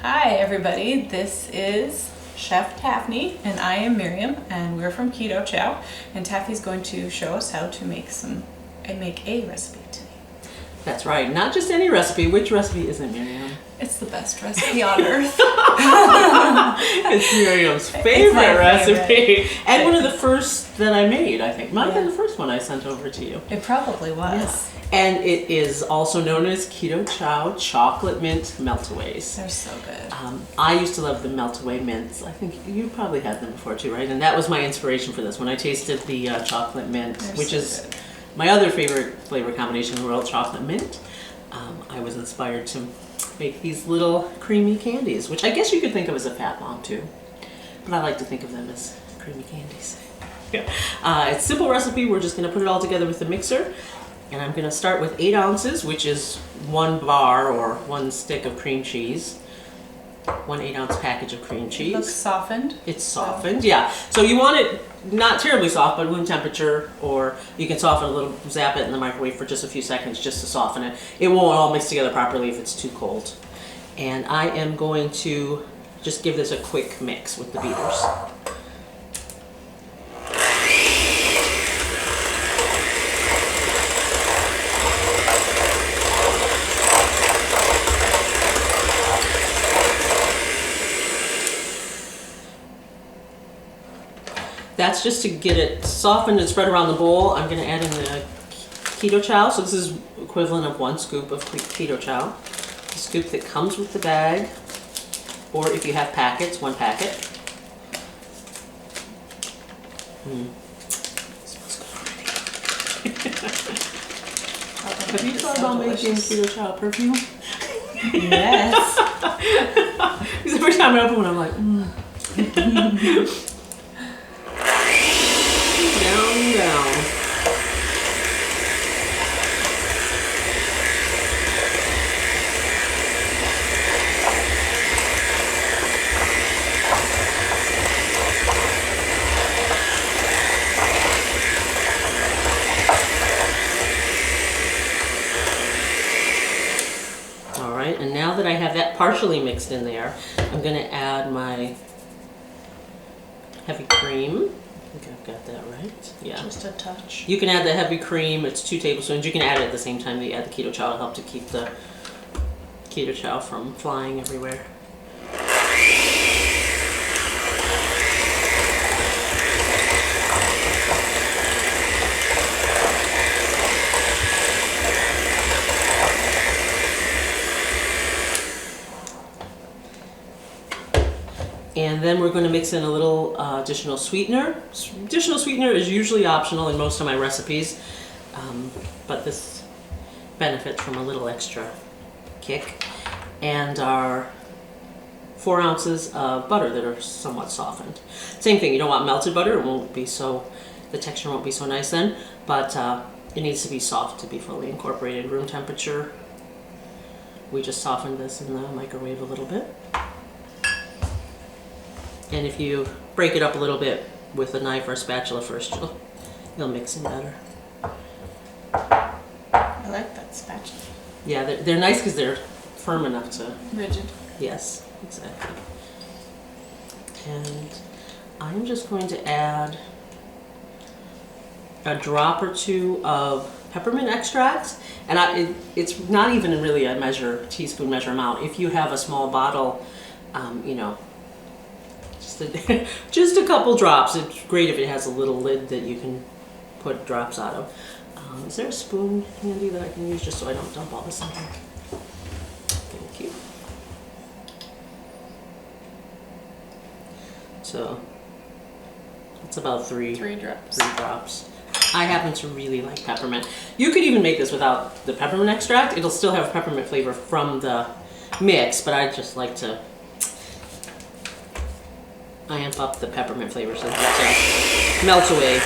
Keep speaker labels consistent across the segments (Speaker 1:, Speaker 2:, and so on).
Speaker 1: Hi everybody, this is Chef Taffy and I am Miriam and we're from Keto Chow, and Taffy's going to show us how to make a recipe today.
Speaker 2: That's right, not just any recipe. Which recipe is it, Miriam?
Speaker 1: It's the best recipe on earth.
Speaker 2: It's Miriam's favorite recipe. And one of the first that I made, I think. Might have been the first one I sent over to you.
Speaker 1: It probably was.
Speaker 2: Yeah. And it is also known as Keto Chow Chocolate Mint Meltaways.
Speaker 1: They're so good.
Speaker 2: I used to love the Meltaway mints. I think you probably had them before too, right? And that was my inspiration for this. When I tasted the chocolate mint, which is my other favorite flavor combination in the world, chocolate mint, I was inspired to make these little creamy candies, which I guess you could think of as a fat bomb too. But I like to think of them as creamy candies. It's a simple recipe. We're just going to put it all together with the mixer. And I'm going to start with 8 ounces, which is 1 bar or 1 stick of cream cheese. 1 8-ounce package of cream cheese.
Speaker 1: It looks softened.
Speaker 2: It's softened, yeah. So you want it not terribly soft, but room temperature, or you can soften a little, zap it in the microwave for just a few seconds just to soften it. It won't all mix together properly if it's too cold. And I am going to just give this a quick mix with the beaters. That's just to get it softened and spread around the bowl. I'm going to add in the Keto Chow. So this is equivalent of 1 scoop of Keto Chow. The scoop that comes with the bag, or if you have packets, 1 packet. Smells good already. Have you thought about making Keto Chow perfume?
Speaker 1: Yes.
Speaker 2: Because every time I open one, I'm like, down. All right, and now that I have that partially mixed in there, I'm going to add my heavy cream. I think I've got that right. Yeah.
Speaker 1: Just a touch.
Speaker 2: You can add the heavy cream. It's 2 tablespoons. You can add it at the same time that you add the Keto Chow to help to keep the Keto Chow from flying everywhere. And then we're going to mix in a little additional sweetener. Additional sweetener is usually optional in most of my recipes, but this benefits from a little extra kick. And our 4 ounces of butter that are somewhat softened. Same thing, you don't want melted butter. It won't be so, the texture won't be so nice then, but it needs to be soft to be fully incorporated. Room temperature. We just softened this in the microwave a little bit. And if you break it up a little bit with a knife or a spatula first, you'll mix in better.
Speaker 1: I like that spatula.
Speaker 2: Yeah, they're nice because they're firm enough to...
Speaker 1: Rigid.
Speaker 2: Yes, exactly. And I'm just going to add a drop or 2 of peppermint extract. And it's not even really a teaspoon measure amount. If you have a small bottle, you know, just a couple drops. It's great if it has a little lid that you can put drops out of. Is there a spoon handy that I can use just so I don't dump all this in here? Thank you. So it's about 3
Speaker 1: drops.
Speaker 2: 3 drops. I happen to really like peppermint. You could even make this without the peppermint extract. It'll still have peppermint flavor from the mix, but I just like to amp up the peppermint flavor so that it melts away.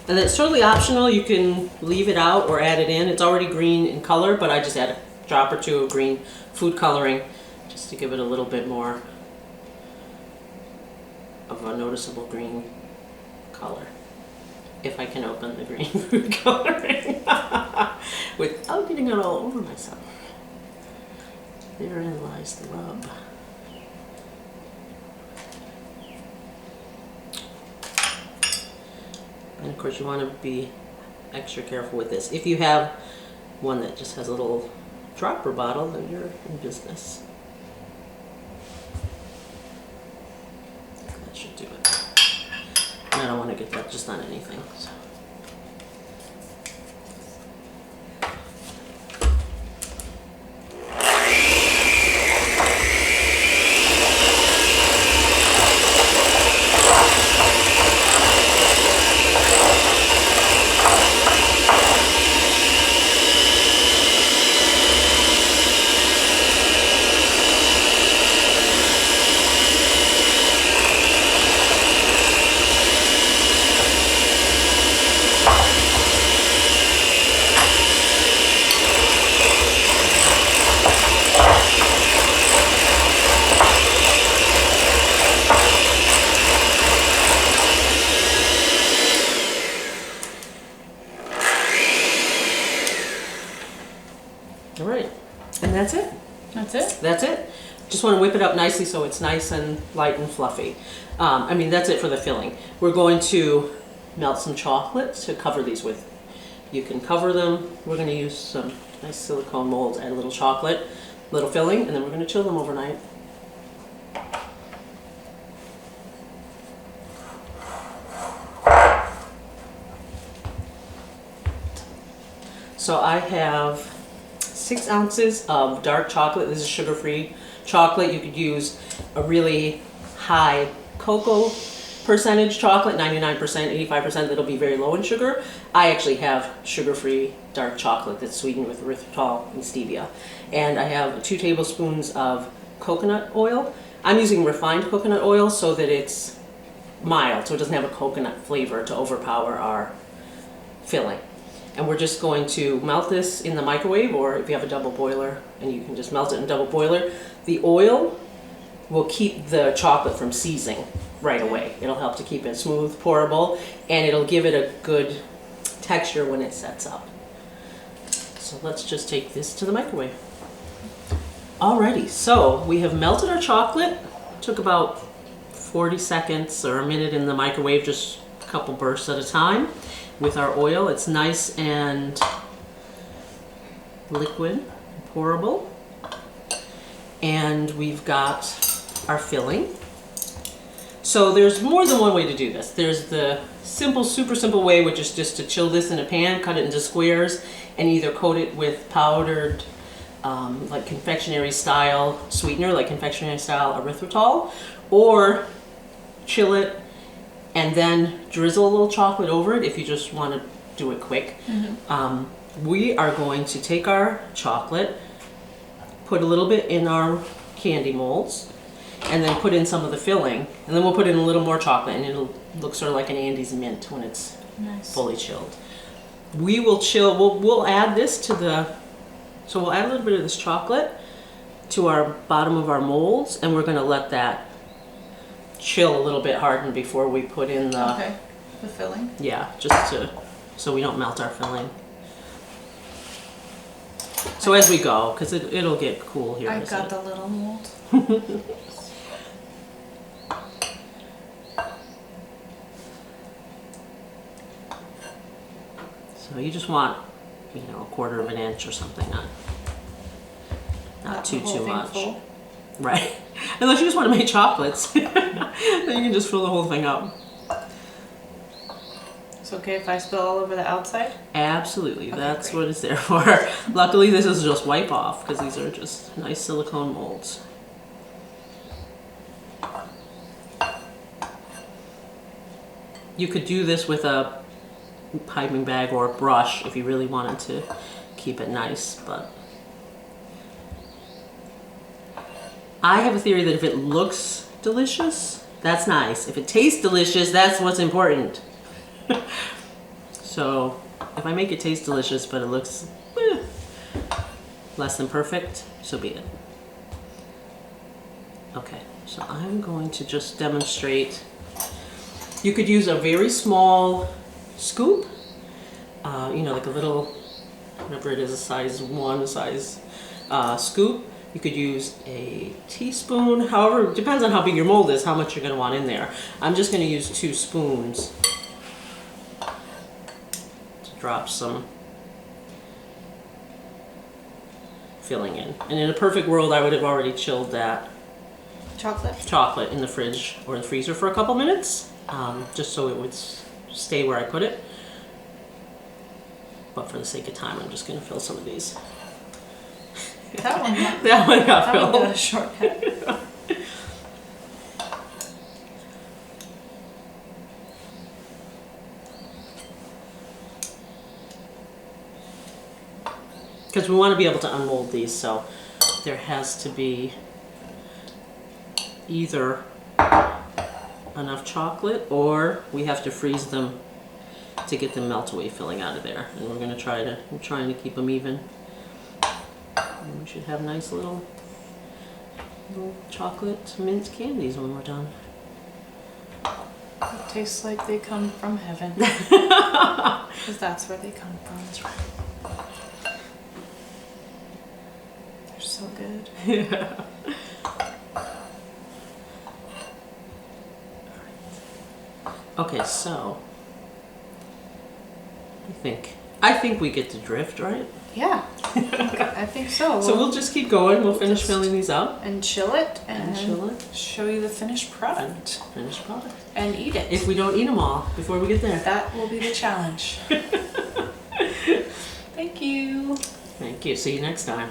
Speaker 2: And it's totally optional. You can leave it out or add it in. It's already green in color, but I just add a drop or two of green food coloring just to give it a little bit more of a noticeable green color. If I can open the green food coloring without getting it all over myself. Therein lies the rub. And of course you want to be extra careful with this. If you have one that just has a little dropper bottle, then you're in business. That should do it. And I don't want to get that just on anything. So. All right, and that's it.
Speaker 1: That's it?
Speaker 2: That's it. Just want to whip it up nicely so it's nice and light and fluffy. I mean, that's it for the filling. We're going to melt some chocolate to cover these with. You can cover them. We're going to use some nice silicone molds, add a little chocolate, little filling, and then we're going to chill them overnight. So I have 6 ounces of dark chocolate. This is sugar-free chocolate. You could use a really high cocoa percentage chocolate, 99%, 85%, that'll be very low in sugar. I actually have sugar-free dark chocolate that's sweetened with erythritol and stevia. And I have 2 tablespoons of coconut oil. I'm using refined coconut oil so that it's mild, so it doesn't have a coconut flavor to overpower our filling. And we're just going to melt this in the microwave, or if you have a double boiler, and you can just melt it in a double boiler. The oil will keep the chocolate from seizing right away. It'll help to keep it smooth, pourable, and it'll give it a good texture when it sets up. So let's just take this to the microwave. Alrighty, so we have melted our chocolate. It took about 40 seconds or a minute in the microwave, just a couple bursts at a time. With our oil, it's nice and liquid, pourable. And we've got our filling. So there's more than one way to do this. There's the simple, super simple way, which is just to chill this in a pan, cut it into squares, and either coat it with powdered, like confectionery style sweetener, like confectionery style erythritol, or chill it and then drizzle a little chocolate over it if you just want to do it quick. Mm-hmm. We are going to take our chocolate, put a little bit in our candy molds, and then put in some of the filling, and then we'll put in a little more chocolate, and it'll look sort of like an Andes mint when it's fully chilled. We will chill, we'll add this to the, so we'll add a little bit of this chocolate to our bottom of our molds, and we're going to let that chill a little bit, harden before we put in the
Speaker 1: filling.
Speaker 2: Yeah, just to, so we don't melt our filling. So as we go, because it'll get cool here.
Speaker 1: I've got the little mold.
Speaker 2: So you just want, you know, a quarter of an inch or something, not too much. Full. Right. Unless you just want to make chocolates. Then you can just fill the whole thing up.
Speaker 1: It's okay if I spill all over the outside?
Speaker 2: Absolutely. Okay, that's
Speaker 1: great.
Speaker 2: What it's there for. Luckily, this is just wipe off because these are just nice silicone molds. You could do this with a piping bag or a brush if you really wanted to keep it nice, but I have a theory that if it looks delicious, that's nice. If it tastes delicious, that's what's important. So if I make it taste delicious, but it looks less than perfect, so be it. Okay, so I'm going to just demonstrate. You could use a very small scoop, you know, like a little, whatever it is, a size 1 size scoop. You could use a teaspoon, however, depends on how big your mold is, how much you're going to want in there. I'm just going to use 2 spoons to drop some filling in. And in a perfect world, I would have already chilled that chocolate in the fridge or the freezer for a couple minutes, just so it would stay where I put it. But for the sake of time, I'm just going to fill some of these.
Speaker 1: That one,
Speaker 2: that one got filled.
Speaker 1: That one got a shortcut.
Speaker 2: Because we want to be able to unmold these, so there has to be either enough chocolate or we have to freeze them to get the Meltaway filling out of there. And we're going to I'm trying to keep them even. And we should have nice little chocolate mint candies when we're done.
Speaker 1: It tastes like they come from heaven. Because that's where they come from. That's right. They're so good.
Speaker 2: Yeah. Okay, so I think we get the drift, right?
Speaker 1: Yeah, I think so.
Speaker 2: So we'll just keep going. We'll finish filling these up.
Speaker 1: And chill it and
Speaker 2: chill it.
Speaker 1: show you the finished product.
Speaker 2: Finished product.
Speaker 1: And eat it.
Speaker 2: If we don't eat them all before we get there.
Speaker 1: That will be the challenge. Thank you.
Speaker 2: Thank you. See you next time.